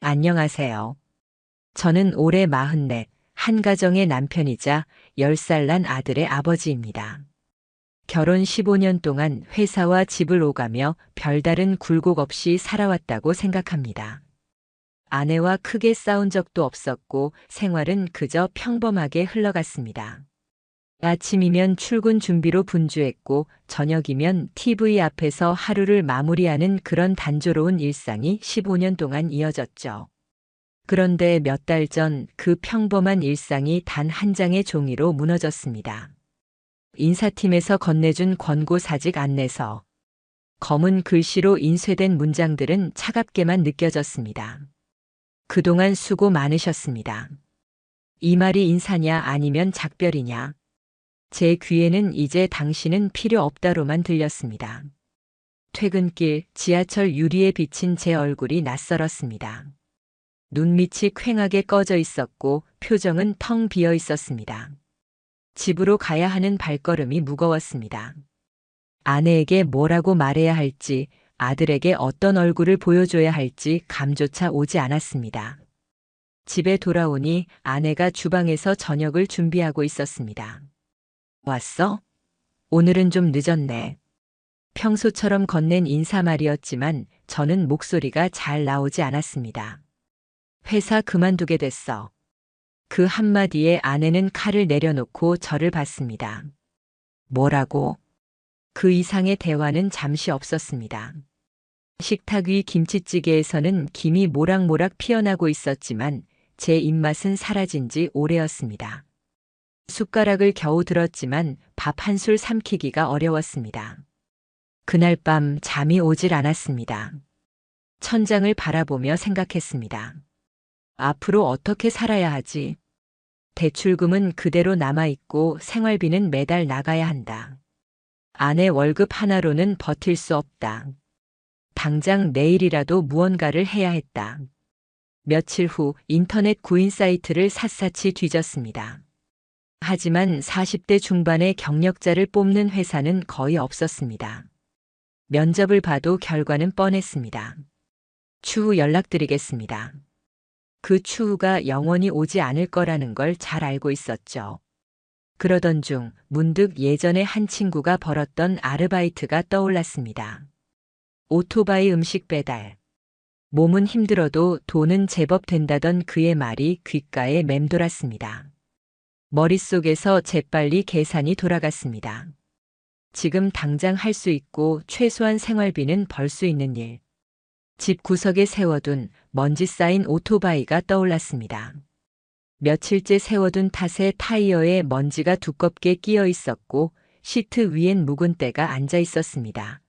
안녕하세요. 저는 올해 44, 한 가정의 남편이자 10살 난 아들의 아버지입니다. 결혼 15년 동안 회사와 집을 오가며 별다른 굴곡 없이 살아왔다고 생각합니다. 아내와 크게 싸운 적도 없었고 생활은 그저 평범하게 흘러갔습니다. 아침이면 출근 준비로 분주했고 저녁이면 TV 앞에서 하루를 마무리하는 그런 단조로운 일상이 15년 동안 이어졌죠. 그런데 몇 달 전 그 평범한 일상이 단 한 장의 종이로 무너졌습니다. 인사팀에서 건네준 권고사직 안내서. 검은 글씨로 인쇄된 문장들은 차갑게만 느껴졌습니다. 그동안 수고 많으셨습니다. 이 말이 인사냐 아니면 작별이냐. 제 귀에는 이제 당신은 필요 없다로만 들렸습니다. 퇴근길 지하철 유리에 비친 제 얼굴이 낯설었습니다. 눈밑이 퀭하게 꺼져 있었고 표정은 텅 비어 있었습니다. 집으로 가야 하는 발걸음이 무거웠습니다. 아내에게 뭐라고 말해야 할지, 아들에게 어떤 얼굴을 보여줘야 할지 감조차 오지 않았습니다. 집에 돌아오니 아내가 주방에서 저녁을 준비하고 있었습니다. 왔어? 오늘은 좀 늦었네. 평소처럼 건넨 인사말이었지만 저는 목소리가 잘 나오지 않았습니다. 회사 그만두게 됐어. 그 한마디에 아내는 칼을 내려놓고 저를 봤습니다. 뭐라고? 그 이상의 대화는 잠시 없었습니다. 식탁 위 김치찌개에서는 김이 모락모락 피어나고 있었지만 제 입맛은 사라진 지 오래였습니다. 숟가락을 겨우 들었지만 밥 한 술 삼키기가 어려웠습니다. 그날 밤 잠이 오질 않았습니다. 천장을 바라보며 생각했습니다. 앞으로 어떻게 살아야 하지? 대출금은 그대로 남아있고 생활비는 매달 나가야 한다. 아내 월급 하나로는 버틸 수 없다. 당장 내일이라도 무언가를 해야 했다. 며칠 후 인터넷 구인 사이트를 샅샅이 뒤졌습니다. 하지만 40대 중반의 경력자를 뽑는 회사는 거의 없었습니다. 면접을 봐도 결과는 뻔했습니다. 추후 연락드리겠습니다. 그 추후가 영원히 오지 않을 거라는 걸 잘 알고 있었죠. 그러던 중 문득 예전에 한 친구가 벌었던 아르바이트가 떠올랐습니다. 오토바이 음식 배달. 몸은 힘들어도 돈은 제법 된다던 그의 말이 귓가에 맴돌았습니다. 머릿속에서 재빨리 계산이 돌아갔습니다. 지금 당장 할 수 있고 최소한 생활비는 벌 수 있는 일. 집 구석에 세워둔 먼지 쌓인 오토바이가 떠올랐습니다. 며칠째 세워둔 탓에 타이어에 먼지가 두껍게 끼어 있었고 시트 위엔 묵은 때가 앉아 있었습니다.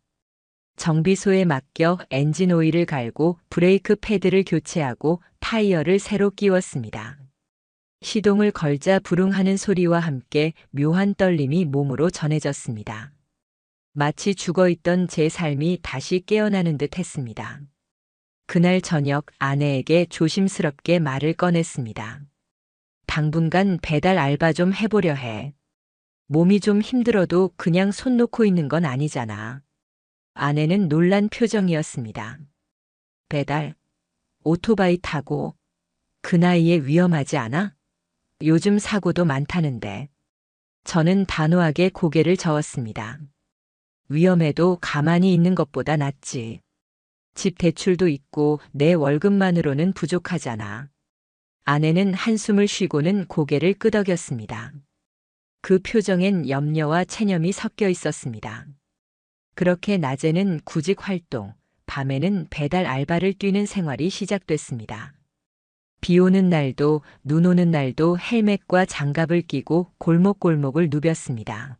정비소에 맡겨 엔진 오일을 갈고 브레이크 패드를 교체하고 타이어를 새로 끼웠습니다. 시동을 걸자 부릉하는 소리와 함께 묘한 떨림이 몸으로 전해졌습니다. 마치 죽어있던 제 삶이 다시 깨어나는 듯 했습니다. 그날 저녁 아내에게 조심스럽게 말을 꺼냈습니다. 당분간 배달 알바 좀 해보려 해. 몸이 좀 힘들어도 그냥 손 놓고 있는 건 아니잖아. 아내는 놀란 표정이었습니다. 배달? 오토바이 타고? 그 나이에 위험하지 않아? 요즘 사고도 많다는데. 저는 단호하게 고개를 저었습니다. 위험해도 가만히 있는 것보다 낫지. 집 대출도 있고 내 월급만으로는 부족하잖아. 아내는 한숨을 쉬고는 고개를 끄덕였습니다. 그 표정엔 염려와 체념이 섞여 있었습니다. 그렇게 낮에는 구직 활동, 밤에는 배달 알바를 뛰는 생활이 시작됐습니다. 비 오는 날도 눈 오는 날도 헬멧과 장갑을 끼고 골목골목을 누볐습니다.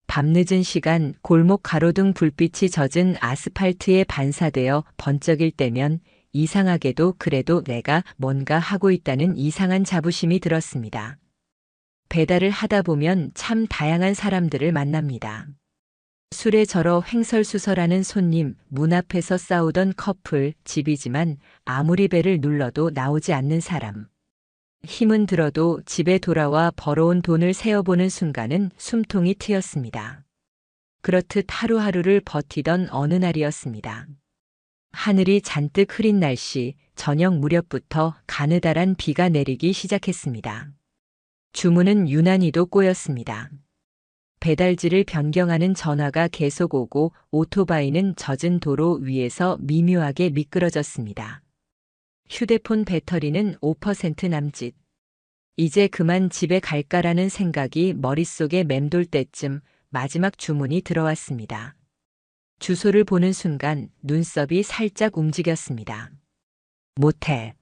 밤늦은 시간 골목 가로등 불빛이 젖은 아스팔트에 반사되어 번쩍일 때면 이상하게도 그래도 내가 뭔가 하고 있다는 이상한 자부심이 들었습니다. 배달을 하다 보면 참 다양한 사람들을 만납니다. 술에 절어 횡설수설하는 손님, 문 앞에서 싸우던 커플, 집이지만 아무리 배를 눌러도 나오지 않는 사람. 힘은 들어도 집에 돌아와 벌어온 돈을 세어보는 순간은 숨통이 트였습니다. 그렇듯 하루하루를 버티던 어느 날이었습니다. 하늘이 잔뜩 흐린 날씨, 저녁 무렵부터 가느다란 비가 내리기 시작했습니다. 주문은 유난히도 꼬였습니다. 배달지를 변경하는 전화가 계속 오고 오토바이는 젖은 도로 위에서 미묘하게 미끄러졌습니다. 휴대폰 배터리는 5% 남짓. 이제 그만 집에 갈까라는 생각이 머릿속에 맴돌 때쯤 마지막 주문이 들어왔습니다. 주소를 보는 순간 눈썹이 살짝 움직였습니다. 모텔.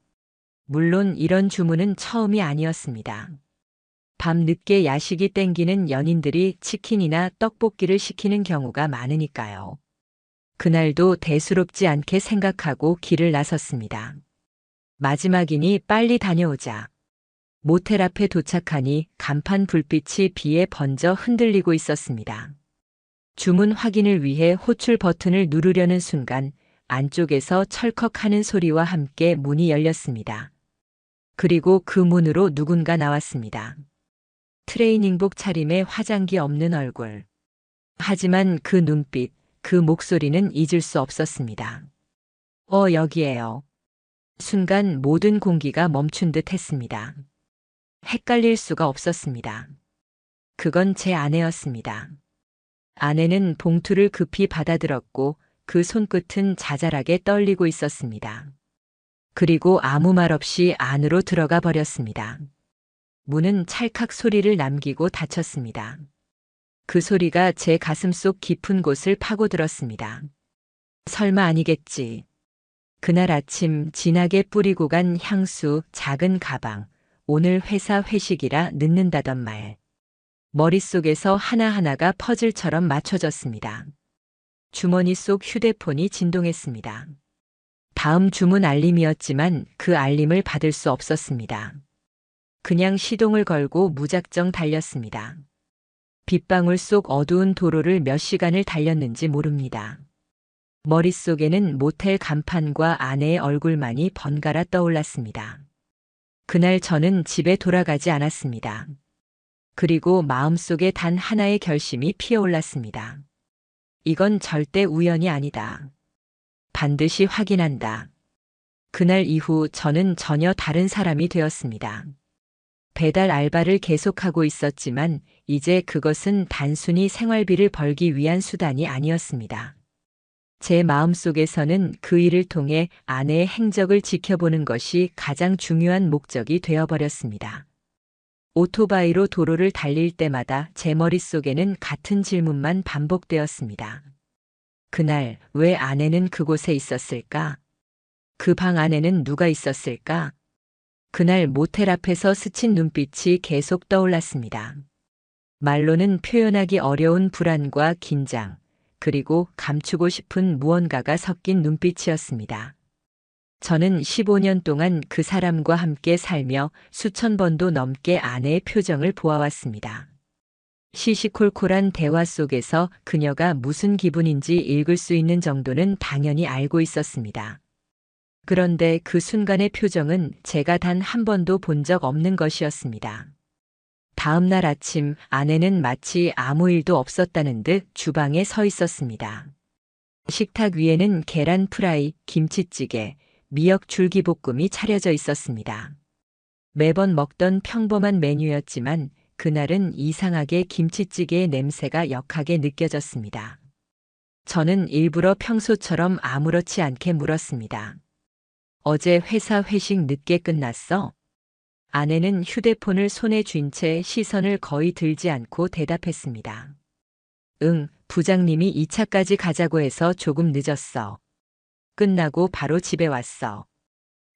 물론 이런 주문은 처음이 아니었습니다. 밤 늦게 야식이 땡기는 연인들이 치킨이나 떡볶이를 시키는 경우가 많으니까요. 그날도 대수롭지 않게 생각하고 길을 나섰습니다. 마지막이니 빨리 다녀오자. 모텔 앞에 도착하니 간판 불빛이 비에 번져 흔들리고 있었습니다. 주문 확인을 위해 호출 버튼을 누르려는 순간 안쪽에서 철컥하는 소리와 함께 문이 열렸습니다. 그리고 그 문으로 누군가 나왔습니다. 트레이닝복 차림에 화장기 없는 얼굴. 하지만 그 눈빛, 그 목소리는 잊을 수 없었습니다. 여기에요. 순간 모든 공기가 멈춘 듯 했습니다. 헷갈릴 수가 없었습니다. 그건 제 아내였습니다. 아내는 봉투를 급히 받아들었고 그 손끝은 자잘하게 떨리고 있었습니다. 그리고 아무 말 없이 안으로 들어가 버렸습니다. 문은 찰칵 소리를 남기고 닫혔습니다. 그 소리가 제 가슴속 깊은 곳을 파고들었습니다. 설마 아니겠지. 그날 아침 진하게 뿌리고 간 향수, 작은 가방, 오늘 회사 회식이라 늦는다던 말. 머릿속에서 하나하나가 퍼즐처럼 맞춰졌습니다. 주머니 속 휴대폰이 진동했습니다. 다음 주문 알림이었지만 그 알림을 받을 수 없었습니다. 그냥 시동을 걸고 무작정 달렸습니다. 빗방울 속 어두운 도로를 몇 시간을 달렸는지 모릅니다. 머릿속에는 모텔 간판과 아내의 얼굴만이 번갈아 떠올랐습니다. 그날 저는 집에 돌아가지 않았습니다. 그리고 마음속에 단 하나의 결심이 피어올랐습니다. 이건 절대 우연이 아니다. 반드시 확인한다. 그날 이후 저는 전혀 다른 사람이 되었습니다. 배달 알바를 계속하고 있었지만 이제 그것은 단순히 생활비를 벌기 위한 수단이 아니었습니다. 제 마음속에서는 그 일을 통해 아내의 행적을 지켜보는 것이 가장 중요한 목적이 되어버렸습니다. 오토바이로 도로를 달릴 때마다 제 머릿속에는 같은 질문만 반복되었습니다. 그날 왜 아내는 그곳에 있었을까? 그 방 안에는 누가 있었을까? 그날 모텔 앞에서 스친 눈빛이 계속 떠올랐습니다. 말로는 표현하기 어려운 불안과 긴장, 그리고 감추고 싶은 무언가가 섞인 눈빛이었습니다. 저는 15년 동안 그 사람과 함께 살며 수천 번도 넘게 아내의 표정을 보아왔습니다. 시시콜콜한 대화 속에서 그녀가 무슨 기분인지 읽을 수 있는 정도는 당연히 알고 있었습니다. 그런데 그 순간의 표정은 제가 단 한 번도 본 적 없는 것이었습니다. 다음 날 아침 아내는 마치 아무 일도 없었다는 듯 주방에 서 있었습니다. 식탁 위에는 계란 프라이, 김치찌개, 미역 줄기볶음이 차려져 있었습니다. 매번 먹던 평범한 메뉴였지만 그날은 이상하게 김치찌개의 냄새가 역하게 느껴졌습니다. 저는 일부러 평소처럼 아무렇지 않게 물었습니다. 어제 회사 회식 늦게 끝났어? 아내는 휴대폰을 손에 쥔 채 시선을 거의 들지 않고 대답했습니다. 응, 부장님이 2차까지 가자고 해서 조금 늦었어. 끝나고 바로 집에 왔어.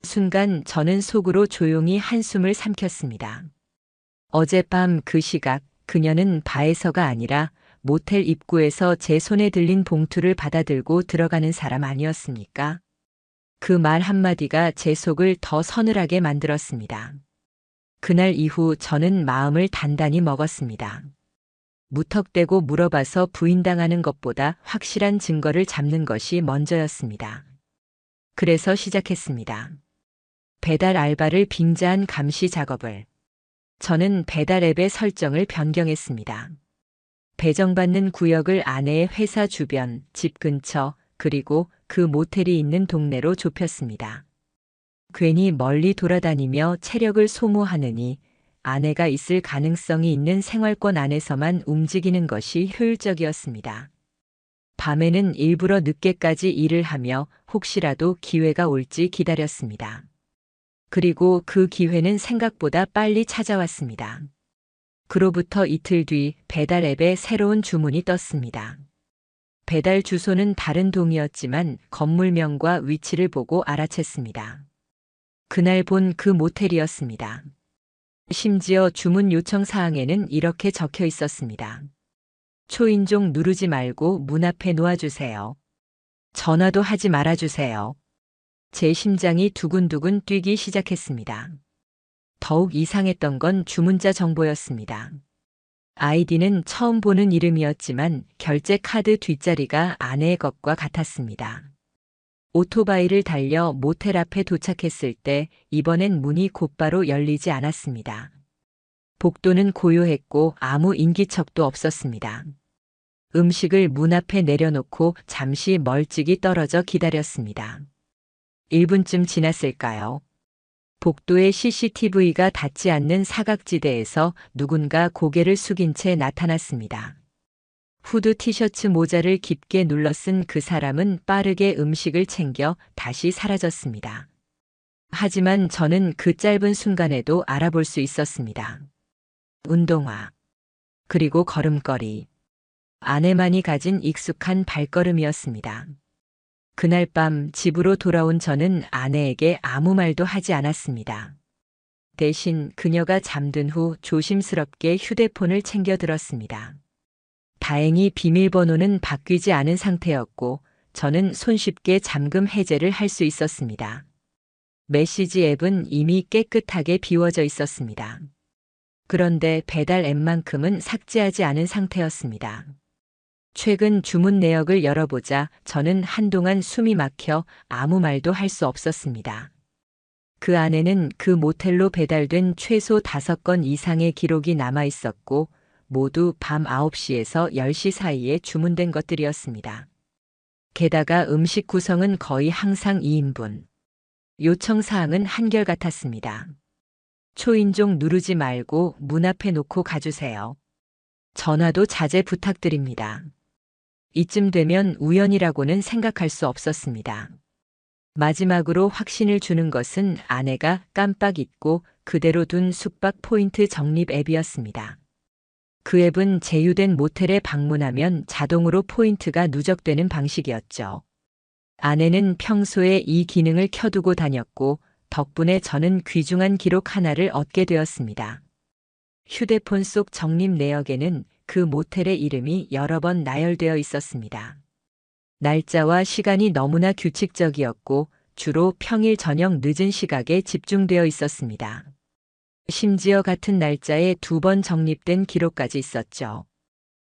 순간 저는 속으로 조용히 한숨을 삼켰습니다. 어젯밤 그 시각 그녀는 바에서가 아니라 모텔 입구에서 제 손에 들린 봉투를 받아들고 들어가는 사람 아니었습니까? 그 말 한마디가 제 속을 더 서늘하게 만들었습니다. 그날 이후 저는 마음을 단단히 먹었습니다. 무턱대고 물어봐서 부인당하는 것보다 확실한 증거를 잡는 것이 먼저였습니다. 그래서 시작했습니다. 배달 알바를 빙자한 감시 작업을. 저는 배달 앱의 설정을 변경했습니다. 배정받는 구역을 아내의 회사 주변, 집 근처, 그리고 그 모텔이 있는 동네로 좁혔습니다. 괜히 멀리 돌아다니며 체력을 소모하느니 아내가 있을 가능성이 있는 생활권 안에서만 움직이는 것이 효율적이었습니다. 밤에는 일부러 늦게까지 일을 하며 혹시라도 기회가 올지 기다렸습니다. 그리고 그 기회는 생각보다 빨리 찾아왔습니다. 그로부터 이틀 뒤 배달 앱에 새로운 주문이 떴습니다. 배달 주소는 다른 동이었지만 건물명과 위치를 보고 알아챘습니다. 그날 본 그 모텔이었습니다. 심지어 주문 요청 사항에는 이렇게 적혀 있었습니다. 초인종 누르지 말고 문 앞에 놓아주세요. 전화도 하지 말아주세요. 제 심장이 두근두근 뛰기 시작했습니다. 더욱 이상했던 건 주문자 정보였습니다. 아이디는 처음 보는 이름이었지만 결제 카드 뒷자리가 아내의 것과 같았습니다. 오토바이를 달려 모텔 앞에 도착했을 때 이번엔 문이 곧바로 열리지 않았습니다. 복도는 고요했고 아무 인기척도 없었습니다. 음식을 문 앞에 내려놓고 잠시 멀찍이 떨어져 기다렸습니다. 1분쯤 지났을까요? 복도의 CCTV가 닿지 않는 사각지대에서 누군가 고개를 숙인 채 나타났습니다. 후드 티셔츠 모자를 깊게 눌러 쓴 그 사람은 빠르게 음식을 챙겨 다시 사라졌습니다. 하지만 저는 그 짧은 순간에도 알아볼 수 있었습니다. 운동화, 그리고 걸음걸이. 아내만이 가진 익숙한 발걸음이었습니다. 그날 밤 집으로 돌아온 저는 아내에게 아무 말도 하지 않았습니다. 대신 그녀가 잠든 후 조심스럽게 휴대폰을 챙겨 들었습니다. 다행히 비밀번호는 바뀌지 않은 상태였고 저는 손쉽게 잠금 해제를 할 수 있었습니다. 메시지 앱은 이미 깨끗하게 비워져 있었습니다. 그런데 배달 앱만큼은 삭제하지 않은 상태였습니다. 최근 주문 내역을 열어보자 저는 한동안 숨이 막혀 아무 말도 할 수 없었습니다. 그 안에는 그 모텔로 배달된 최소 5건 이상의 기록이 남아 있었고 모두 밤 9시에서 10시 사이에 주문된 것들이었습니다. 게다가 음식 구성은 거의 항상 2인분. 요청 사항은 한결같았습니다. 초인종 누르지 말고 문 앞에 놓고 가주세요. 전화도 자제 부탁드립니다. 이쯤 되면 우연이라고는 생각할 수 없었습니다. 마지막으로 확신을 주는 것은 아내가 깜빡 잊고 그대로 둔 숙박 포인트 적립 앱이었습니다. 그 앱은 제휴된 모텔에 방문하면 자동으로 포인트가 누적되는 방식이었죠. 아내는 평소에 이 기능을 켜두고 다녔고 덕분에 저는 귀중한 기록 하나를 얻게 되었습니다. 휴대폰 속 적립 내역에는 그 모텔의 이름이 여러 번 나열되어 있었습니다. 날짜와 시간이 너무나 규칙적이었고 주로 평일 저녁 늦은 시각에 집중되어 있었습니다. 심지어 같은 날짜에 2번 적립된 기록까지 있었죠.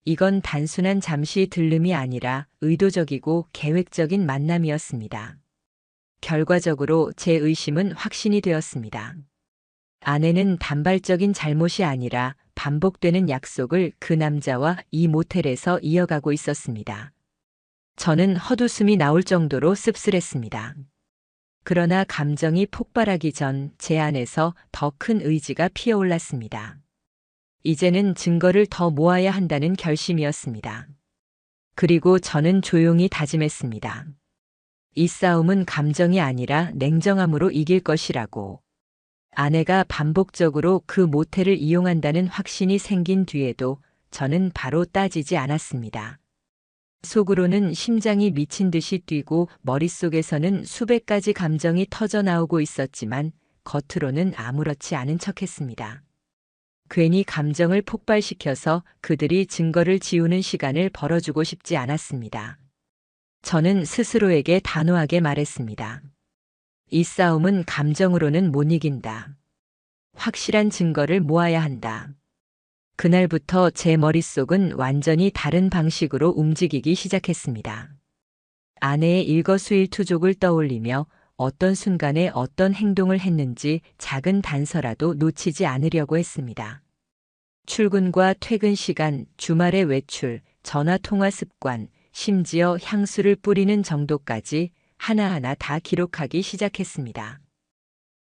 이건 단순한 잠시 들름이 아니라 의도적이고 계획적인 만남이었습니다. 결과적으로 제 의심은 확신이 되었습니다. 아내는 단발적인 잘못이 아니라 반복되는 약속을 그 남자와 이 모텔에서 이어가고 있었습니다. 저는 헛웃음이 나올 정도로 씁쓸했습니다. 그러나 감정이 폭발하기 전 제 안에서 더 큰 의지가 피어올랐습니다. 이제는 증거를 더 모아야 한다는 결심이었습니다. 그리고 저는 조용히 다짐했습니다. 이 싸움은 감정이 아니라 냉정함으로 이길 것이라고. 아내가 반복적으로 그 모텔을 이용한다는 확신이 생긴 뒤에도 저는 바로 따지지 않았습니다. 속으로는 심장이 미친 듯이 뛰고 머릿속에서는 수백 가지 감정이 터져 나오고 있었지만 겉으로는 아무렇지 않은 척했습니다. 괜히 감정을 폭발시켜서 그들이 증거를 지우는 시간을 벌어주고 싶지 않았습니다. 저는 스스로에게 단호하게 말했습니다. 이 싸움은 감정으로는 못 이긴다. 확실한 증거를 모아야 한다. 그날부터 제 머릿속은 완전히 다른 방식으로 움직이기 시작했습니다. 아내의 일거수일투족을 떠올리며 어떤 순간에 어떤 행동을 했는지 작은 단서라도 놓치지 않으려고 했습니다. 출근과 퇴근 시간, 주말의 외출, 전화 통화 습관, 심지어 향수를 뿌리는 정도까지 하나하나 다 기록하기 시작했습니다.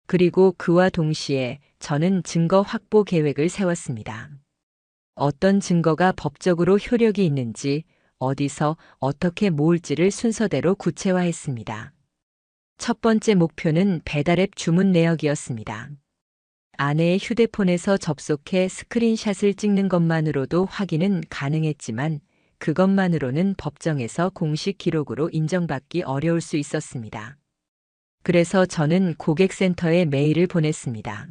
그리고 그와 동시에 저는 증거 확보 계획을 세웠습니다. 어떤 증거가 법적으로 효력이 있는지, 어디서 어떻게 모을지를 순서대로 구체화했습니다. 첫 번째 목표는 배달앱 주문 내역이었습니다. 아내의 휴대폰에서 접속해 스크린샷을 찍는 것만으로도 확인은 가능했지만 그것만으로는 법정에서 공식 기록으로 인정받기 어려울 수 있었습니다. 그래서 저는 고객센터에 메일을 보냈습니다.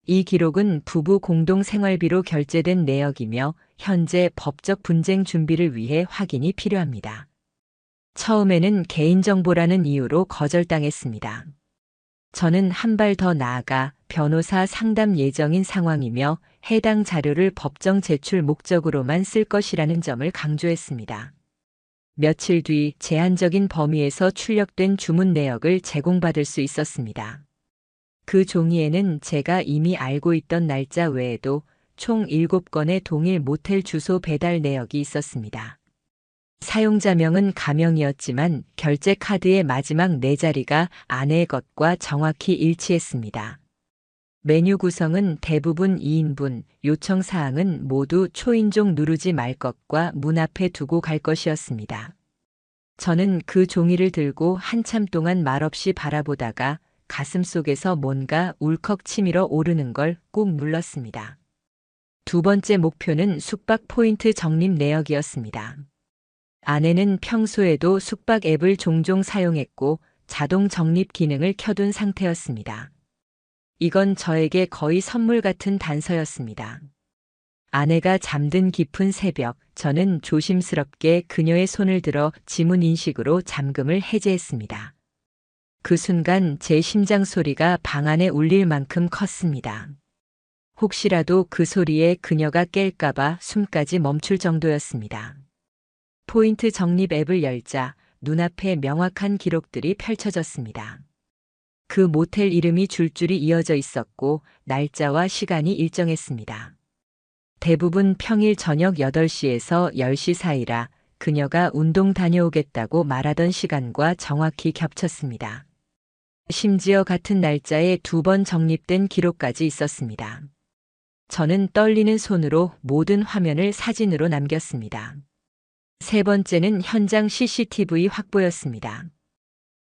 이 기록은 부부 공동 생활비로 결제된 내역이며 현재 법적 분쟁 준비를 위해 확인이 필요합니다. 처음에는 개인정보라는 이유로 거절당했습니다. 저는 한 발 더 나아가 변호사 상담 예정인 상황이며 해당 자료를 법정 제출 목적으로만 쓸 것이라는 점을 강조했습니다. 며칠 뒤 제한적인 범위에서 출력된 주문 내역을 제공받을 수 있었습니다. 그 종이에는 제가 이미 알고 있던 날짜 외에도 총 7건의 동일 모텔 주소 배달 내역이 있었습니다. 사용자명은 가명이었지만 결제 카드의 마지막 4자리가 아내의 것과 정확히 일치했습니다. 메뉴 구성은 대부분 2인분, 요청 사항은 모두 초인종 누르지 말 것과 문 앞에 두고 갈 것이었습니다. 저는 그 종이를 들고 한참 동안 말없이 바라보다가 가슴속에서 뭔가 울컥 치밀어 오르는 걸 꾹 눌렀습니다. 두 번째 목표는 숙박 포인트 적립 내역이었습니다. 아내는 평소에도 숙박 앱을 종종 사용했고 자동 적립 기능을 켜둔 상태였습니다. 이건 저에게 거의 선물 같은 단서였습니다. 아내가 잠든 깊은 새벽, 저는 조심스럽게 그녀의 손을 들어 지문 인식으로 잠금을 해제했습니다. 그 순간 제 심장 소리가 방 안에 울릴 만큼 컸습니다. 혹시라도 그 소리에 그녀가 깰까봐 숨까지 멈출 정도였습니다. 포인트 적립 앱을 열자 눈앞에 명확한 기록들이 펼쳐졌습니다. 그 모텔 이름이 줄줄이 이어져 있었고 날짜와 시간이 일정했습니다. 대부분 평일 저녁 8시에서 10시 사이라 그녀가 운동 다녀오겠다고 말하던 시간과 정확히 겹쳤습니다. 심지어 같은 날짜에 2번 적립된 기록까지 있었습니다. 저는 떨리는 손으로 모든 화면을 사진으로 남겼습니다. 세 번째는 현장 CCTV 확보였습니다.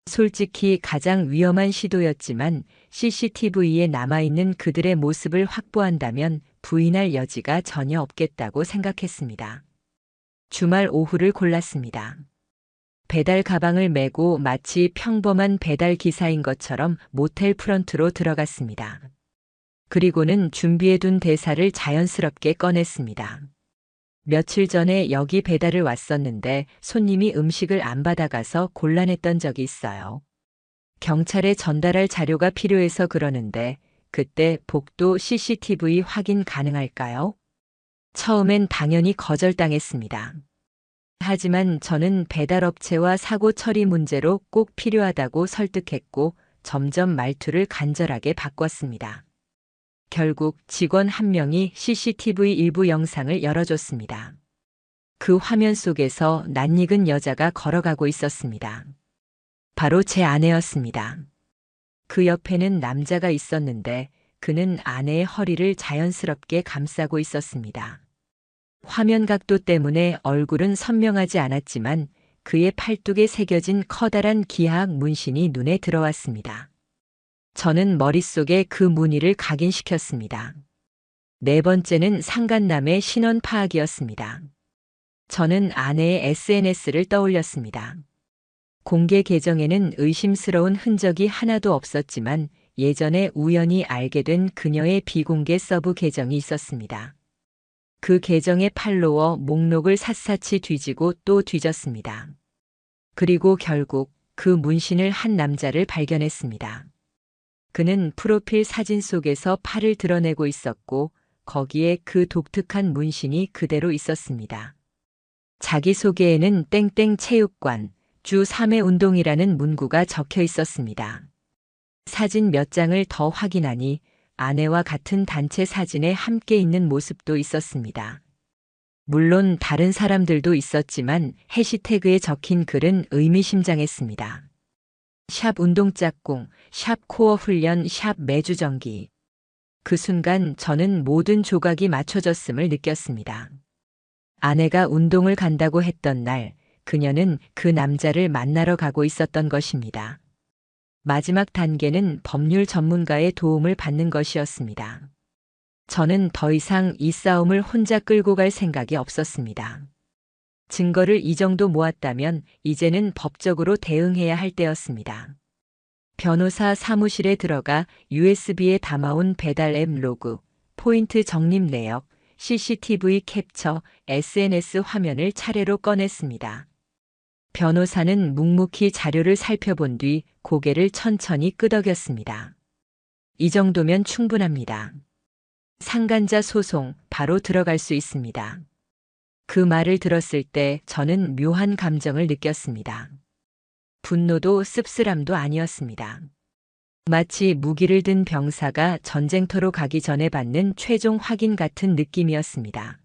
솔직히 가장 위험한 시도였지만 CCTV에 남아있는 그들의 모습을 확보한다면 부인할 여지가 전혀 없겠다고 생각했습니다. 주말 오후를 골랐습니다. 배달 가방을 메고 마치 평범한 배달 기사인 것처럼 모텔 프런트로 들어갔습니다. 그리고는 준비해둔 대사를 자연스럽게 꺼냈습니다. 며칠 전에 여기 배달을 왔었는데 손님이 음식을 안 받아가서 곤란했던 적이 있어요. 경찰에 전달할 자료가 필요해서 그러는데 그때 복도 CCTV 확인 가능할까요? 처음엔 당연히 거절당했습니다. 하지만 저는 배달업체와 사고 처리 문제로 꼭 필요하다고 설득했고 점점 말투를 간절하게 바꿨습니다. 결국 직원 한 명이 CCTV 일부 영상을 열어줬습니다. 그 화면 속에서 낯익은 여자가 걸어가고 있었습니다. 바로 제 아내였습니다. 그 옆에는 남자가 있었는데 그는 아내의 허리를 자연스럽게 감싸고 있었습니다. 화면 각도 때문에 얼굴은 선명하지 않았지만 그의 팔뚝에 새겨진 커다란 기하학 문신이 눈에 들어왔습니다. 저는 머릿속에 그 무늬를 각인시켰습니다. 네 번째는 상간남의 신원 파악이었습니다. 저는 아내의 SNS를 떠올렸습니다. 공개 계정에는 의심스러운 흔적이 하나도 없었지만 예전에 우연히 알게 된 그녀의 비공개 서브 계정이 있었습니다. 그 계정의 팔로워 목록을 샅샅이 뒤지고 또 뒤졌습니다. 그리고 결국 그 문신을 한 남자를 발견했습니다. 그는 프로필 사진 속에서 팔을 드러내고 있었고 거기에 그 독특한 문신이 그대로 있었습니다. 자기소개에는 땡땡 체육관, 주 3회 운동이라는 문구가 적혀 있었습니다. 사진 몇 장을 더 확인하니 아내와 같은 단체 사진에 함께 있는 모습도 있었습니다. 물론 다른 사람들도 있었지만 해시태그에 적힌 글은 의미심장했습니다. 샵 운동짝꿍, 샵 코어 훈련, 샵 매주 정기. 그 순간 저는 모든 조각이 맞춰졌음을 느꼈습니다. 아내가 운동을 간다고 했던 날, 그녀는 그 남자를 만나러 가고 있었던 것입니다. 마지막 단계는 법률 전문가의 도움을 받는 것이었습니다. 저는 더 이상 이 싸움을 혼자 끌고 갈 생각이 없었습니다. 증거를 이 정도 모았다면 이제는 법적으로 대응해야 할 때였습니다. 변호사 사무실에 들어가 USB에 담아온 배달 앱 로그, 포인트 적립 내역, CCTV 캡처, SNS 화면을 차례로 꺼냈습니다. 변호사는 묵묵히 자료를 살펴본 뒤 고개를 천천히 끄덕였습니다. 이 정도면 충분합니다. 상간자 소송 바로 들어갈 수 있습니다. 그 말을 들었을 때 저는 묘한 감정을 느꼈습니다. 분노도 씁쓸함도 아니었습니다. 마치 무기를 든 병사가 전쟁터로 가기 전에 받는 최종 확인 같은 느낌이었습니다.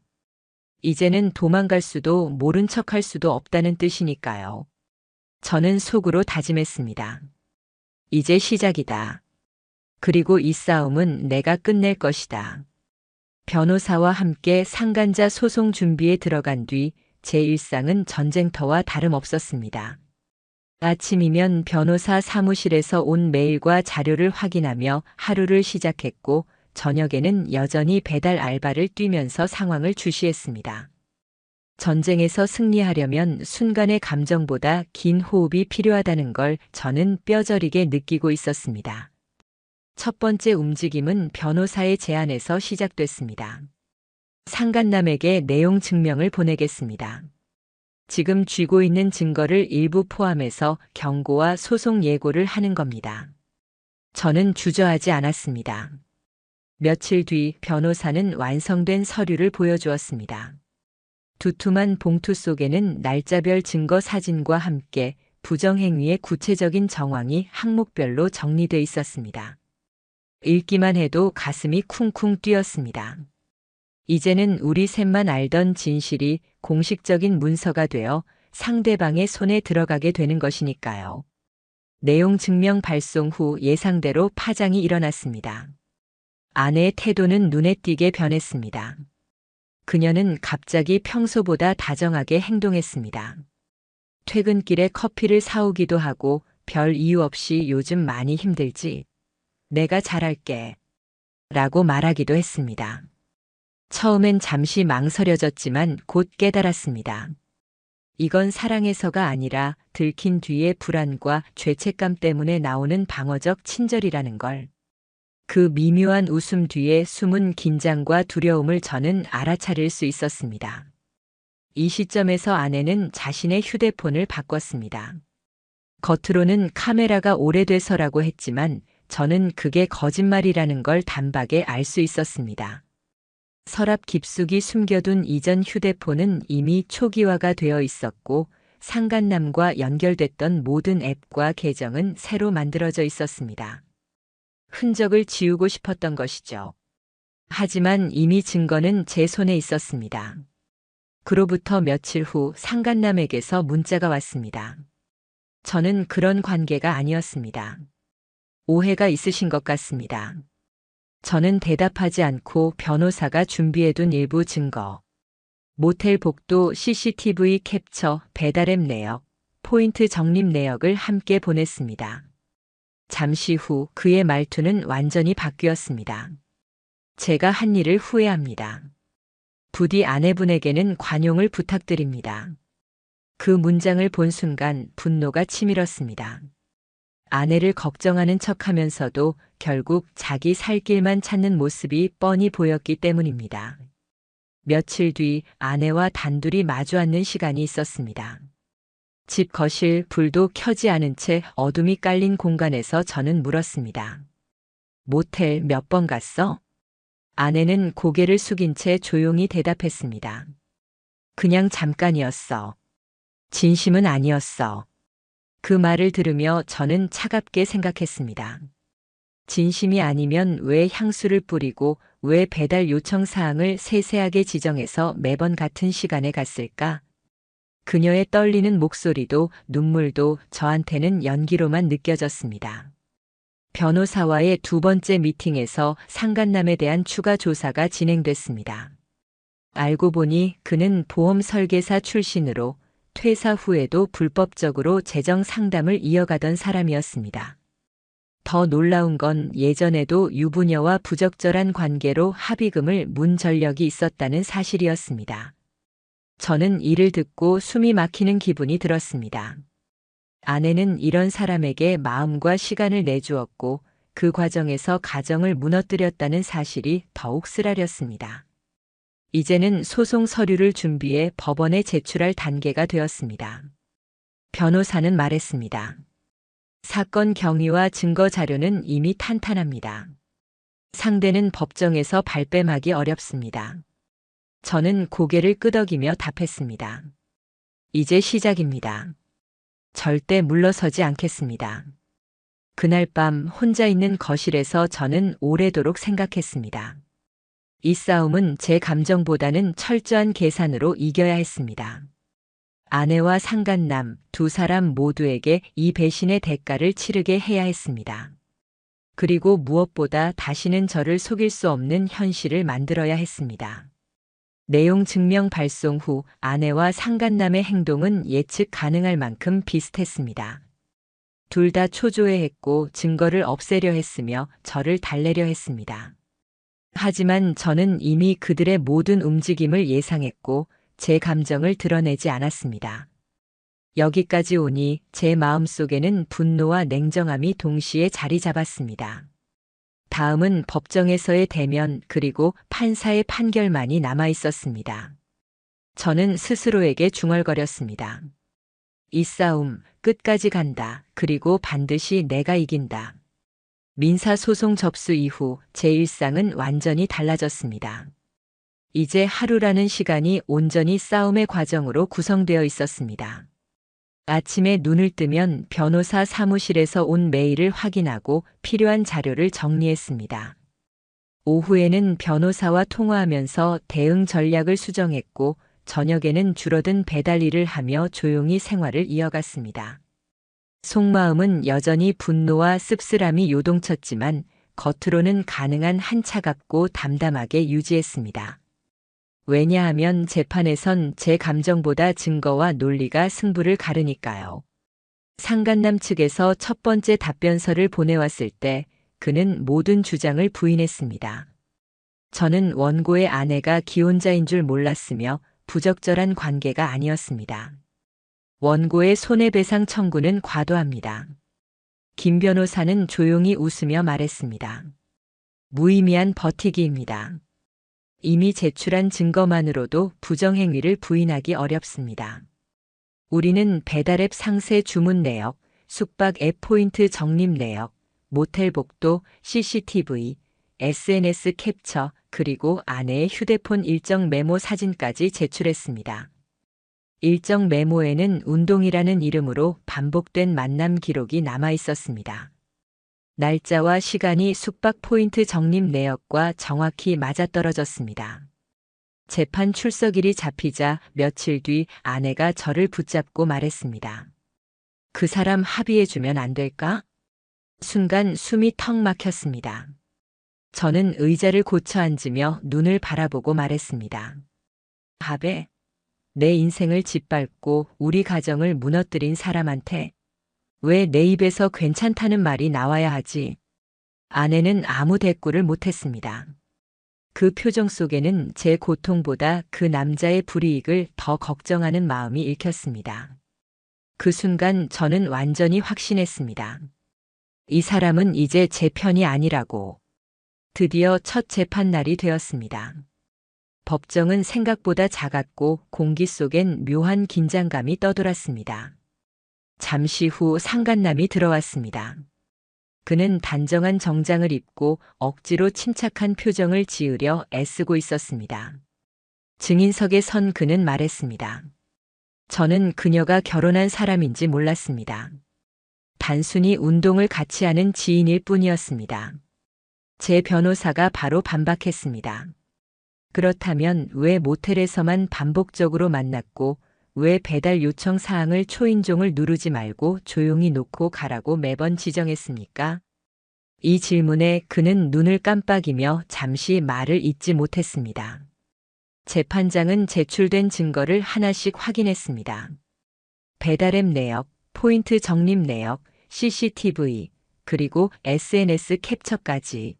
이제는 도망갈 수도 모른 척할 수도 없다는 뜻이니까요. 저는 속으로 다짐했습니다. 이제 시작이다. 그리고 이 싸움은 내가 끝낼 것이다. 변호사와 함께 상간자 소송 준비에 들어간 뒤 제 일상은 전쟁터와 다름없었습니다. 아침이면 변호사 사무실에서 온 메일과 자료를 확인하며 하루를 시작했고, 저녁에는 여전히 배달 알바를 뛰면서 상황을 주시했습니다. 전쟁에서 승리하려면 순간의 감정보다 긴 호흡이 필요하다는 걸 저는 뼈저리게 느끼고 있었습니다. 첫 번째 움직임은 변호사의 제안에서 시작됐습니다. 상간남에게 내용 증명을 보내겠습니다. 지금 쥐고 있는 증거를 일부 포함해서 경고와 소송 예고를 하는 겁니다. 저는 주저하지 않았습니다. 며칠 뒤 변호사는 완성된 서류를 보여주었습니다. 두툼한 봉투 속에는 날짜별 증거 사진과 함께 부정행위의 구체적인 정황이 항목별로 정리돼 있었습니다. 읽기만 해도 가슴이 쿵쿵 뛰었습니다. 이제는 우리 셋만 알던 진실이 공식적인 문서가 되어 상대방의 손에 들어가게 되는 것이니까요. 내용 증명 발송 후 예상대로 파장이 일어났습니다. 아내의 태도는 눈에 띄게 변했습니다. 그녀는 갑자기 평소보다 다정하게 행동했습니다. 퇴근길에 커피를 사오기도 하고 별 이유 없이 요즘 많이 힘들지? 내가 잘할게. 라고 말하기도 했습니다. 처음엔 잠시 망설여졌지만 곧 깨달았습니다. 이건 사랑해서가 아니라 들킨 뒤의 불안과 죄책감 때문에 나오는 방어적 친절이라는 걸. 그 미묘한 웃음 뒤에 숨은 긴장과 두려움을 저는 알아차릴 수 있었습니다. 이 시점에서 아내는 자신의 휴대폰을 바꿨습니다. 겉으로는 카메라가 오래돼서라고 했지만 저는 그게 거짓말이라는 걸 단박에 알 수 있었습니다. 서랍 깊숙이 숨겨둔 이전 휴대폰은 이미 초기화가 되어 있었고 상간남과 연결됐던 모든 앱과 계정은 새로 만들어져 있었습니다. 흔적을 지우고 싶었던 것이죠. 하지만 이미 증거는 제 손에 있었습니다. 그로부터 며칠 후 상간남에게서 문자가 왔습니다. 저는 그런 관계가 아니었습니다. 오해가 있으신 것 같습니다. 저는 대답하지 않고 변호사가 준비해둔 일부 증거, 모텔 복도 CCTV 캡처, 배달앱 내역, 포인트 적립 내역을 함께 보냈습니다. 잠시 후 그의 말투는 완전히 바뀌었습니다. 제가 한 일을 후회합니다. 부디 아내분에게는 관용을 부탁드립니다. 그 문장을 본 순간 분노가 치밀었습니다. 아내를 걱정하는 척하면서도 결국 자기 살 길만 찾는 모습이 뻔히 보였기 때문입니다. 며칠 뒤 아내와 단둘이 마주 앉는 시간이 있었습니다. 집 거실 불도 켜지 않은 채 어둠이 깔린 공간에서 저는 물었습니다. 모텔 몇 번 갔어? 아내는 고개를 숙인 채 조용히 대답했습니다. 그냥 잠깐이었어. 진심은 아니었어. 그 말을 들으며 저는 차갑게 생각했습니다. 진심이 아니면 왜 향수를 뿌리고 왜 배달 요청 사항을 세세하게 지정해서 매번 같은 시간에 갔을까? 그녀의 떨리는 목소리도 눈물도 저한테는 연기로만 느껴졌습니다. 변호사와의 두 번째 미팅에서 상간남에 대한 추가 조사가 진행됐습니다. 알고 보니 그는 보험 설계사 출신으로 퇴사 후에도 불법적으로 재정 상담을 이어가던 사람이었습니다. 더 놀라운 건 예전에도 유부녀와 부적절한 관계로 합의금을 문 전력이 있었다는 사실이었습니다. 저는 이를 듣고 숨이 막히는 기분이 들었습니다. 아내는 이런 사람에게 마음과 시간을 내주었고 그 과정에서 가정을 무너뜨렸다는 사실이 더욱 쓰라렸습니다. 이제는 소송 서류를 준비해 법원에 제출할 단계가 되었습니다. 변호사는 말했습니다. 사건 경위와 증거 자료는 이미 탄탄합니다. 상대는 법정에서 발뺌하기 어렵습니다. 저는 고개를 끄덕이며 답했습니다. 이제 시작입니다. 절대 물러서지 않겠습니다. 그날 밤 혼자 있는 거실에서 저는 오래도록 생각했습니다. 이 싸움은 제 감정보다는 철저한 계산으로 이겨야 했습니다. 아내와 상간남 두 사람 모두에게 이 배신의 대가를 치르게 해야 했습니다. 그리고 무엇보다 다시는 저를 속일 수 없는 현실을 만들어야 했습니다. 내용 증명 발송 후 아내와 상간남의 행동은 예측 가능할 만큼 비슷했습니다. 둘 다 초조해했고 증거를 없애려 했으며 저를 달래려 했습니다. 하지만 저는 이미 그들의 모든 움직임을 예상했고 제 감정을 드러내지 않았습니다. 여기까지 오니 제 마음속에는 분노와 냉정함이 동시에 자리 잡았습니다. 다음은 법정에서의 대면 그리고 판사의 판결만이 남아 있었습니다. 저는 스스로에게 중얼거렸습니다. 이 싸움 끝까지 간다. 그리고 반드시 내가 이긴다. 민사소송 접수 이후 제 일상은 완전히 달라졌습니다. 이제 하루라는 시간이 온전히 싸움의 과정으로 구성되어 있었습니다. 아침에 눈을 뜨면 변호사 사무실에서 온 메일을 확인하고 필요한 자료를 정리했습니다. 오후에는 변호사와 통화하면서 대응 전략을 수정했고 저녁에는 줄어든 배달 일을 하며 조용히 생활을 이어갔습니다. 속마음은 여전히 분노와 씁쓸함이 요동쳤지만 겉으로는 가능한 한 차갑고 담담하게 유지했습니다. 왜냐하면 재판에선 제 감정보다 증거와 논리가 승부를 가르니까요. 상간남 측에서 첫 번째 답변서를 보내왔을 때 그는 모든 주장을 부인했습니다. 저는 원고의 아내가 기혼자인 줄 몰랐으며 부적절한 관계가 아니었습니다. 원고의 손해배상 청구는 과도합니다. 김 변호사는 조용히 웃으며 말했습니다. 무의미한 버티기입니다. 이미 제출한 증거만으로도 부정행위를 부인하기 어렵습니다. 우리는 배달앱 상세 주문 내역, 숙박 앱 포인트 적립 내역, 모텔 복도, CCTV, SNS 캡처, 그리고 아내의 휴대폰 일정 메모 사진까지 제출했습니다. 일정 메모에는 운동이라는 이름으로 반복된 만남 기록이 남아 있었습니다. 날짜와 시간이 숙박 포인트 적립 내역과 정확히 맞아떨어졌습니다. 재판 출석일이 잡히자 며칠 뒤 아내가 저를 붙잡고 말했습니다. 그 사람 합의해주면 안 될까? 순간 숨이 턱 막혔습니다. 저는 의자를 고쳐 앉으며 눈을 바라보고 말했습니다. 합의? 내 인생을 짓밟고 우리 가정을 무너뜨린 사람한테 왜 내 입에서 괜찮다는 말이 나와야 하지? 아내는 아무 대꾸를 못했습니다. 그 표정 속에는 제 고통보다 그 남자의 불이익을 더 걱정하는 마음이 읽혔습니다. 그 순간 저는 완전히 확신했습니다. 이 사람은 이제 제 편이 아니라고. 드디어 첫 재판 날이 되었습니다. 법정은 생각보다 작았고 공기 속엔 묘한 긴장감이 떠돌았습니다. 잠시 후 상간남이 들어왔습니다. 그는 단정한 정장을 입고 억지로 침착한 표정을 지으려 애쓰고 있었습니다. 증인석에 선 그는 말했습니다. 저는 그녀가 결혼한 사람인지 몰랐습니다. 단순히 운동을 같이 하는 지인일 뿐이었습니다. 제 변호사가 바로 반박했습니다. 그렇다면 왜 모텔에서만 반복적으로 만났고 왜 배달 요청 사항을 초인종을 누르지 말고 조용히 놓고 가라고 매번 지정했습니까? 이 질문에 그는 눈을 깜빡이며 잠시 말을 잇지 못했습니다. 재판장은 제출된 증거를 하나씩 확인했습니다. 배달앱 내역, 포인트 적립 내역, CCTV, 그리고 SNS 캡처까지.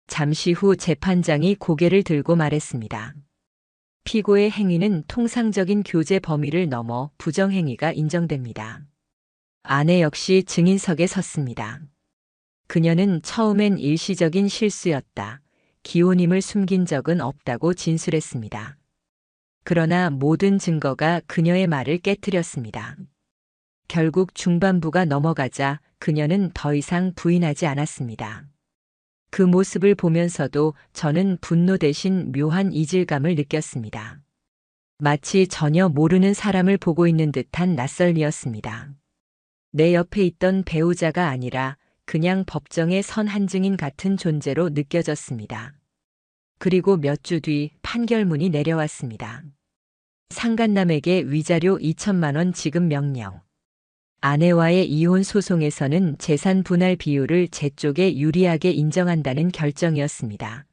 잠시 후 재판장이 고개를 들고 말했습니다. 피고의 행위는 통상적인 교제 범위를 넘어 부정행위가 인정됩니다. 아내 역시 증인석에 섰습니다. 그녀는 처음엔 일시적인 실수였다. 기혼임을 숨긴 적은 없다고 진술했습니다. 그러나 모든 증거가 그녀의 말을 깨뜨렸습니다. 결국 중반부가 넘어가자 그녀는 더 이상 부인하지 않았습니다. 그 모습을 보면서도 저는 분노 대신 묘한 이질감을 느꼈습니다. 마치 전혀 모르는 사람을 보고 있는 듯한 낯설미였습니다. 내 옆에 있던 배우자가 아니라 그냥 법정의 선 한 증인 같은 존재로 느껴졌습니다. 그리고 몇 주 뒤 판결문이 내려왔습니다. 상간남에게 위자료 2천만 원 지급 명령. 아내와의 이혼 소송에서는 재산 분할 비율을 제 쪽에 유리하게 인정한다는 결정이었습니다.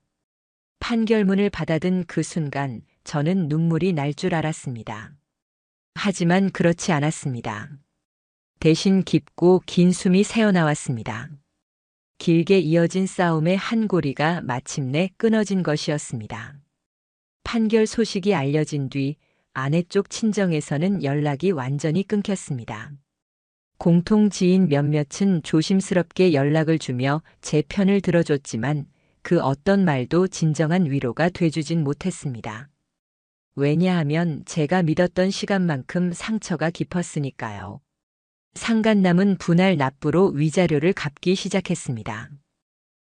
판결문을 받아든 그 순간 저는 눈물이 날 줄 알았습니다. 하지만 그렇지 않았습니다. 대신 깊고 긴 숨이 새어나왔습니다. 길게 이어진 싸움의 한 고리가 마침내 끊어진 것이었습니다. 판결 소식이 알려진 뒤 아내 쪽 친정에서는 연락이 완전히 끊겼습니다. 공통 지인 몇몇은 조심스럽게 연락을 주며 제 편을 들어줬지만 그 어떤 말도 진정한 위로가 돼주진 못했습니다. 왜냐하면 제가 믿었던 시간만큼 상처가 깊었으니까요. 상간남은 분할 납부로 위자료를 갚기 시작했습니다.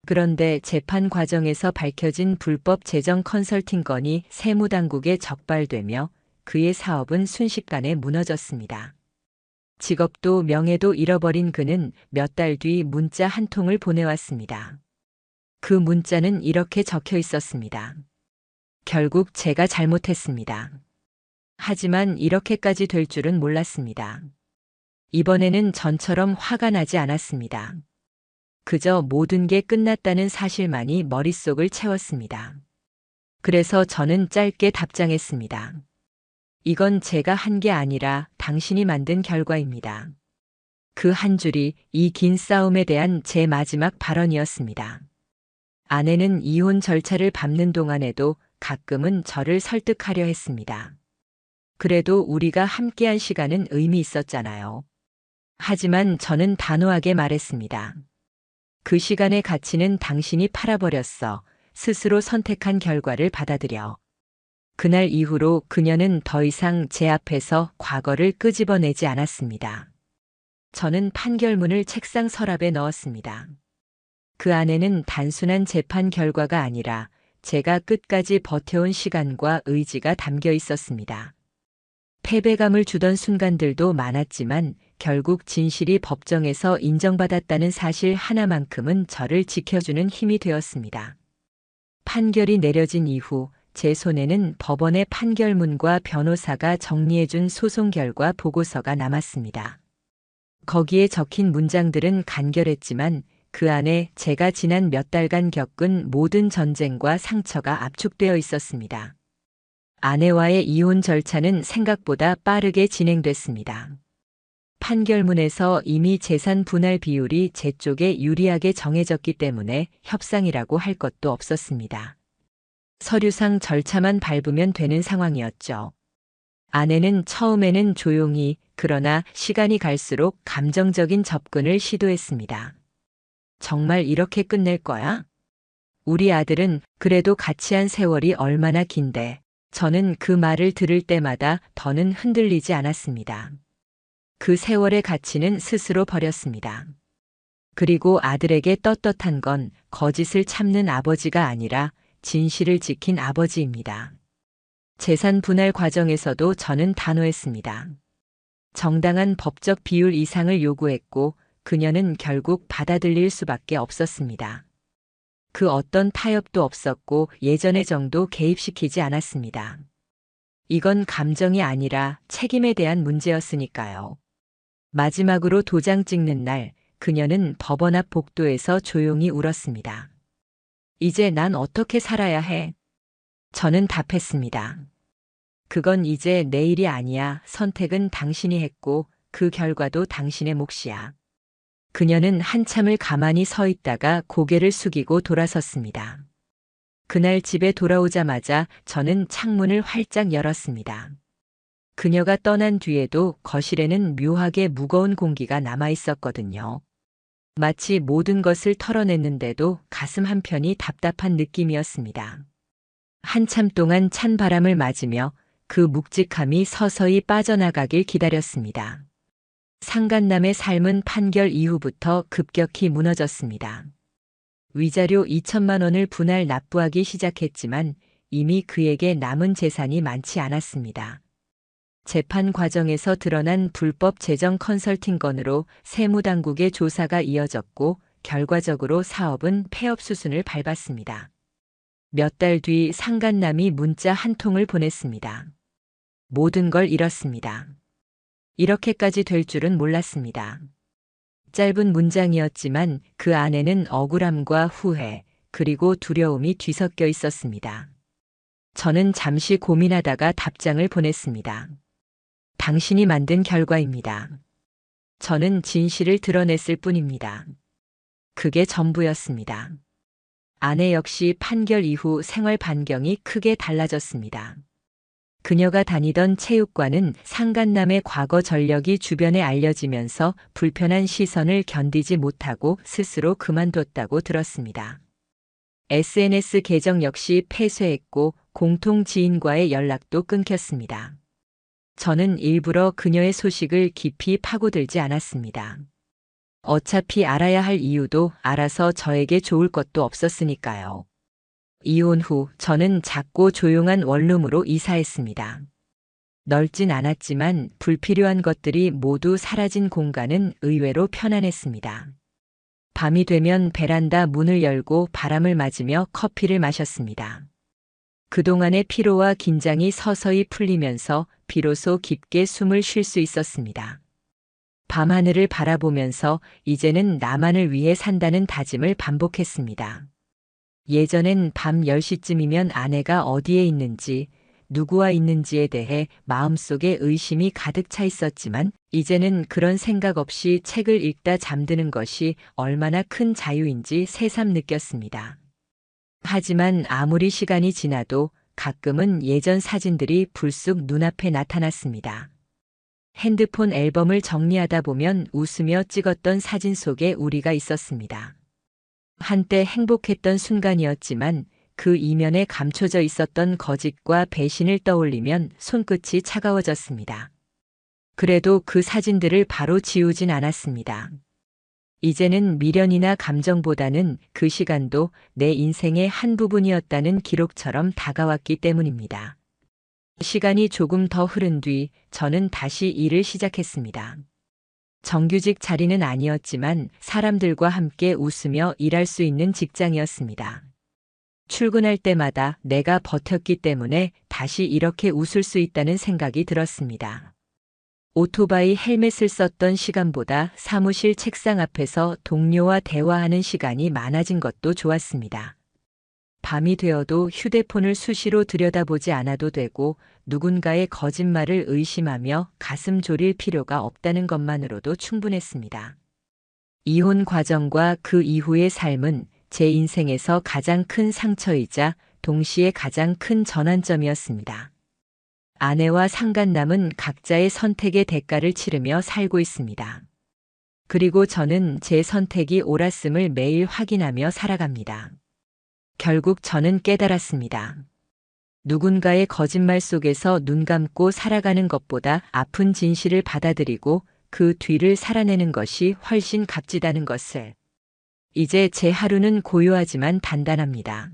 그런데 재판 과정에서 밝혀진 불법 재정 컨설팅 건이 세무당국에 적발되며 그의 사업은 순식간에 무너졌습니다. 직업도 명예도 잃어버린 그는 몇 달 뒤 문자 한 통을 보내왔습니다. 그 문자는 이렇게 적혀 있었습니다. 결국 제가 잘못했습니다. 하지만 이렇게까지 될 줄은 몰랐습니다. 이번에는 전처럼 화가 나지 않았습니다. 그저 모든 게 끝났다는 사실만이 머릿속을 채웠습니다. 그래서 저는 짧게 답장했습니다. 이건 제가 한 게 아니라 당신이 만든 결과입니다. 그 한 줄이 이 긴 싸움에 대한 제 마지막 발언이었습니다. 아내는 이혼 절차를 밟는 동안에도 가끔은 저를 설득하려 했습니다. 그래도 우리가 함께한 시간은 의미 있었잖아요. 하지만 저는 단호하게 말했습니다. 그 시간의 가치는 당신이 팔아버렸어. 스스로 선택한 결과를 받아들여. 그날 이후로 그녀는 더 이상 제 앞에서 과거를 끄집어내지 않았습니다. 저는 판결문을 책상 서랍에 넣었습니다. 그 안에는 단순한 재판 결과가 아니라 제가 끝까지 버텨온 시간과 의지가 담겨 있었습니다. 패배감을 주던 순간들도 많았지만 결국 진실이 법정에서 인정받았다는 사실 하나만큼은 저를 지켜주는 힘이 되었습니다. 판결이 내려진 이후 제 손에는 법원의 판결문과 변호사가 정리해준 소송 결과 보고서가 남았습니다. 거기에 적힌 문장들은 간결했지만 그 안에 제가 지난 몇 달간 겪은 모든 전쟁과 상처가 압축되어 있었습니다. 아내와의 이혼 절차는 생각보다 빠르게 진행됐습니다. 판결문에서 이미 재산 분할 비율이 제 쪽에 유리하게 정해졌기 때문에 협상이라고 할 것도 없었습니다. 서류상 절차만 밟으면 되는 상황이었죠. 아내는 처음에는 조용히 그러나 시간이 갈수록 감정적인 접근을 시도했습니다. 정말 이렇게 끝낼 거야? 우리 아들은 그래도 같이 한 세월이 얼마나 긴데. 저는 그 말을 들을 때마다 더는 흔들리지 않았습니다. 그 세월의 가치는 스스로 버렸습니다. 그리고 아들에게 떳떳한 건 거짓을 참는 아버지가 아니라 진실을 지킨 아버지입니다. 재산 분할 과정에서도 저는 단호했습니다. 정당한 법적 비율 이상을 요구했고 그녀는 결국 받아들일 수밖에 없었습니다. 그 어떤 타협도 없었고 예전의 정도 개입시키지 않았습니다. 이건 감정이 아니라 책임에 대한 문제였으니까요. 마지막으로 도장 찍는 날, 그녀는 법원 앞 복도에서 조용히 울었습니다. 이제 난 어떻게 살아야 해? 저는 답했습니다. 그건 이제 내 일이 아니야. 선택은 당신이 했고 그 결과도 당신의 몫이야. 그녀는 한참을 가만히 서 있다가 고개를 숙이고 돌아섰습니다. 그날 집에 돌아오자마자 저는 창문을 활짝 열었습니다. 그녀가 떠난 뒤에도 거실에는 묘하게 무거운 공기가 남아 있었거든요. 마치 모든 것을 털어냈는데도 가슴 한편이 답답한 느낌이었습니다. 한참 동안 찬 바람을 맞으며 그 묵직함이 서서히 빠져나가길 기다렸습니다. 상간남의 삶은 판결 이후부터 급격히 무너졌습니다. 위자료 2천만 원을 분할 납부하기 시작했지만 이미 그에게 남은 재산이 많지 않았습니다. 재판 과정에서 드러난 불법 재정 컨설팅 건으로 세무당국의 조사가 이어졌고 결과적으로 사업은 폐업 수순을 밟았습니다. 몇 달 뒤 상간남이 문자 한 통을 보냈습니다. 모든 걸 잃었습니다. 이렇게까지 될 줄은 몰랐습니다. 짧은 문장이었지만 그 안에는 억울함과 후회, 그리고 두려움이 뒤섞여 있었습니다. 저는 잠시 고민하다가 답장을 보냈습니다. 당신이 만든 결과입니다. 저는 진실을 드러냈을 뿐입니다. 그게 전부였습니다. 아내 역시 판결 이후 생활 반경이 크게 달라졌습니다. 그녀가 다니던 체육관은 상간남의 과거 전력이 주변에 알려지면서 불편한 시선을 견디지 못하고 스스로 그만뒀다고 들었습니다. SNS 계정 역시 폐쇄했고 공통 지인과의 연락도 끊겼습니다. 저는 일부러 그녀의 소식을 깊이 파고들지 않았습니다. 어차피 알아야 할 이유도 알아서 저에게 좋을 것도 없었으니까요. 이혼 후 저는 작고 조용한 원룸으로 이사했습니다. 넓진 않았지만 불필요한 것들이 모두 사라진 공간은 의외로 편안했습니다. 밤이 되면 베란다 문을 열고 바람을 맞으며 커피를 마셨습니다. 그동안의 피로와 긴장이 서서히 풀리면서 비로소 깊게 숨을 쉴 수 있었습니다. 밤하늘을 바라보면서 이제는 나만을 위해 산다는 다짐을 반복했습니다. 예전엔 밤 10시쯤이면 아내가 어디에 있는지, 누구와 있는지에 대해 마음속에 의심이 가득 차 있었지만 이제는 그런 생각 없이 책을 읽다 잠드는 것이 얼마나 큰 자유인지 새삼 느꼈습니다. 하지만 아무리 시간이 지나도 가끔은 예전 사진들이 불쑥 눈앞에 나타났습니다. 핸드폰 앨범을 정리하다 보면 웃으며 찍었던 사진 속에 우리가 있었습니다. 한때 행복했던 순간이었지만 그 이면에 감춰져 있었던 거짓과 배신을 떠올리면 손끝이 차가워졌습니다. 그래도 그 사진들을 바로 지우진 않았습니다. 이제는 미련이나 감정보다는 그 시간도 내 인생의 한 부분이었다는 기록처럼 다가왔기 때문입니다. 시간이 조금 더 흐른 뒤 저는 다시 일을 시작했습니다. 정규직 자리는 아니었지만 사람들과 함께 웃으며 일할 수 있는 직장이었습니다. 출근할 때마다 내가 버텼기 때문에 다시 이렇게 웃을 수 있다는 생각이 들었습니다. 오토바이 헬멧을 썼던 시간보다 사무실 책상 앞에서 동료와 대화하는 시간이 많아진 것도 좋았습니다. 밤이 되어도 휴대폰을 수시로 들여다보지 않아도 되고 누군가의 거짓말을 의심하며 가슴 졸일 필요가 없다는 것만으로도 충분했습니다. 이혼 과정과 그 이후의 삶은 제 인생에서 가장 큰 상처이자 동시에 가장 큰 전환점이었습니다. 아내와 상간남은 각자의 선택의 대가를 치르며 살고 있습니다. 그리고 저는 제 선택이 옳았음을 매일 확인하며 살아갑니다. 결국 저는 깨달았습니다. 누군가의 거짓말 속에서 눈 감고 살아가는 것보다 아픈 진실을 받아들이고 그 뒤를 살아내는 것이 훨씬 값지다는 것을. 이제 제 하루는 고요하지만 단단합니다.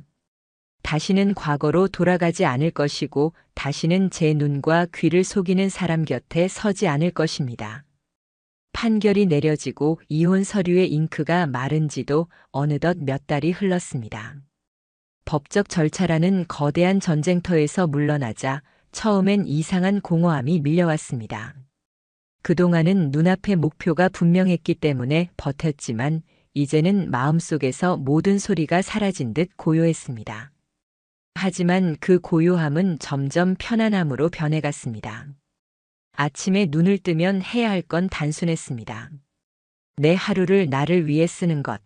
다시는 과거로 돌아가지 않을 것이고 다시는 제 눈과 귀를 속이는 사람 곁에 서지 않을 것입니다. 판결이 내려지고 이혼 서류의 잉크가 마른 지도 어느덧 몇 달이 흘렀습니다. 법적 절차라는 거대한 전쟁터에서 물러나자 처음엔 이상한 공허함이 밀려왔습니다. 그동안은 눈앞의 목표가 분명했기 때문에 버텼지만 이제는 마음속에서 모든 소리가 사라진 듯 고요했습니다. 하지만 그 고요함은 점점 편안함으로 변해갔습니다. 아침에 눈을 뜨면 해야 할 건 단순했습니다. 내 하루를 나를 위해 쓰는 것.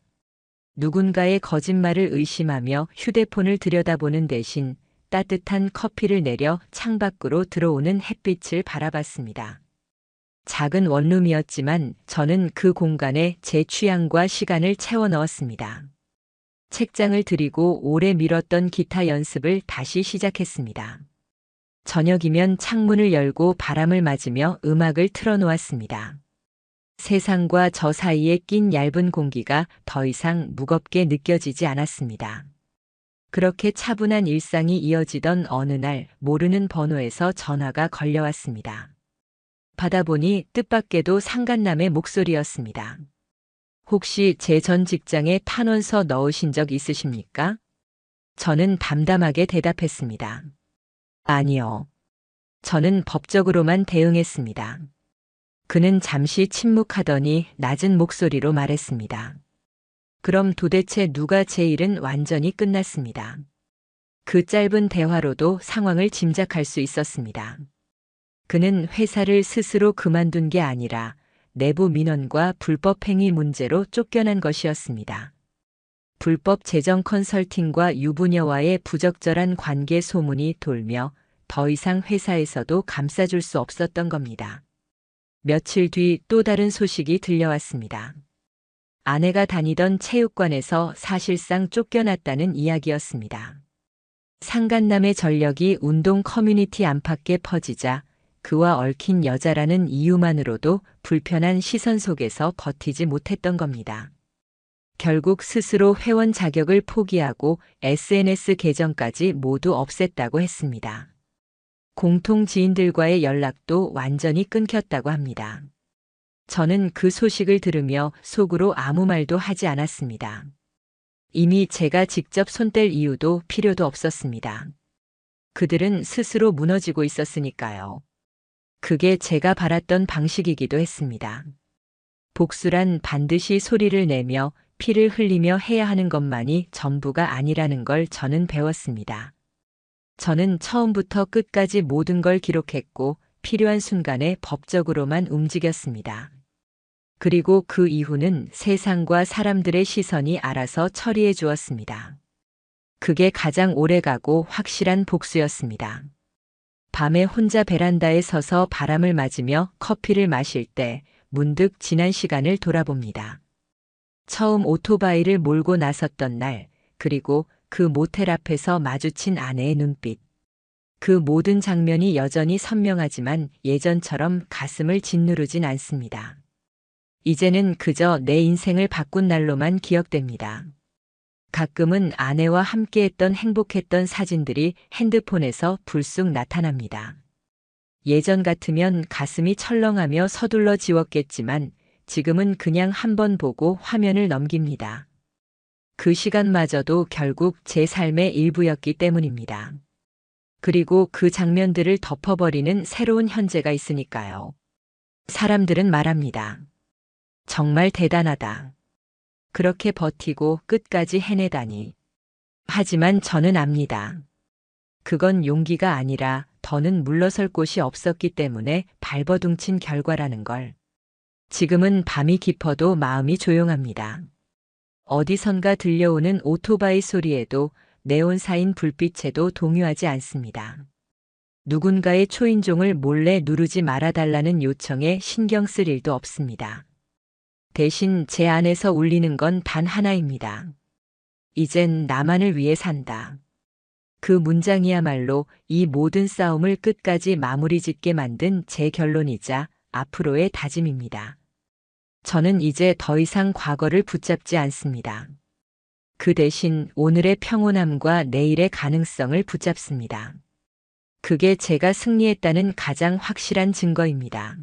누군가의 거짓말을 의심하며 휴대폰을 들여다보는 대신 따뜻한 커피를 내려 창밖으로 들어오는 햇빛을 바라봤습니다. 작은 원룸이었지만 저는 그 공간에 제 취향과 시간을 채워 넣었습니다. 책장을 들이고 오래 미뤘던 기타 연습을 다시 시작했습니다. 저녁이면 창문을 열고 바람을 맞으며 음악을 틀어놓았습니다. 세상과 저 사이에 낀 얇은 공기가 더 이상 무겁게 느껴지지 않았습니다. 그렇게 차분한 일상이 이어지던 어느 날 모르는 번호에서 전화가 걸려왔습니다. 받아보니 뜻밖에도 상간남의 목소리였습니다. 혹시 제 전 직장에 탄원서 넣으신 적 있으십니까? 저는 담담하게 대답했습니다. 아니요. 저는 법적으로만 대응했습니다. 그는 잠시 침묵하더니 낮은 목소리로 말했습니다. 그럼 도대체 누가 제 일은 완전히 끝났습니다. 그 짧은 대화로도 상황을 짐작할 수 있었습니다. 그는 회사를 스스로 그만둔 게 아니라 내부 민원과 불법 행위 문제로 쫓겨난 것이었습니다. 불법 재정 컨설팅과 유부녀와의 부적절한 관계 소문이 돌며 더 이상 회사에서도 감싸줄 수 없었던 겁니다. 며칠 뒤 또 다른 소식이 들려왔습니다. 아내가 다니던 체육관에서 사실상 쫓겨났다는 이야기였습니다. 상간남의 전력이 운동 커뮤니티 안팎에 퍼지자 그와 얽힌 여자라는 이유만으로도 불편한 시선 속에서 버티지 못했던 겁니다. 결국 스스로 회원 자격을 포기하고 SNS 계정까지 모두 없앴다고 했습니다. 공통 지인들과의 연락도 완전히 끊겼다고 합니다. 저는 그 소식을 들으며 속으로 아무 말도 하지 않았습니다. 이미 제가 직접 손댈 이유도 필요도 없었습니다. 그들은 스스로 무너지고 있었으니까요. 그게 제가 바랐던 방식이기도 했습니다. 복수란 반드시 소리를 내며 피를 흘리며 해야 하는 것만이 전부가 아니라는 걸 저는 배웠습니다. 저는 처음부터 끝까지 모든 걸 기록했고 필요한 순간에 법적으로만 움직였습니다. 그리고 그 이후는 세상과 사람들의 시선이 알아서 처리해 주었습니다. 그게 가장 오래가고 확실한 복수였습니다. 밤에 혼자 베란다에 서서 바람을 맞으며 커피를 마실 때 문득 지난 시간을 돌아봅니다. 처음 오토바이를 몰고 나섰던 날, 그리고 그 모텔 앞에서 마주친 아내의 눈빛. 그 모든 장면이 여전히 선명하지만 예전처럼 가슴을 짓누르진 않습니다. 이제는 그저 내 인생을 바꾼 날로만 기억됩니다. 가끔은 아내와 함께했던 행복했던 사진들이 핸드폰에서 불쑥 나타납니다. 예전 같으면 가슴이 철렁하며 서둘러 지웠겠지만 지금은 그냥 한 번 보고 화면을 넘깁니다. 그 시간마저도 결국 제 삶의 일부였기 때문입니다. 그리고 그 장면들을 덮어버리는 새로운 현재가 있으니까요. 사람들은 말합니다. 정말 대단하다. 그렇게 버티고 끝까지 해내다니. 하지만 저는 압니다. 그건 용기가 아니라 더는 물러설 곳이 없었기 때문에 발버둥친 결과라는 걸. 지금은 밤이 깊어도 마음이 조용합니다. 어디선가 들려오는 오토바이 소리에도 네온사인 불빛에도 동요하지 않습니다. 누군가의 초인종을 몰래 누르지 말아달라는 요청에 신경 쓸 일도 없습니다. 대신 제 안에서 울리는 건 단 하나입니다. 이젠 나만을 위해 산다. 그 문장이야말로 이 모든 싸움을 끝까지 마무리 짓게 만든 제 결론이자 앞으로의 다짐입니다. 저는 이제 더 이상 과거를 붙잡지 않습니다. 그 대신 오늘의 평온함과 내일의 가능성을 붙잡습니다. 그게 제가 승리했다는 가장 확실한 증거입니다.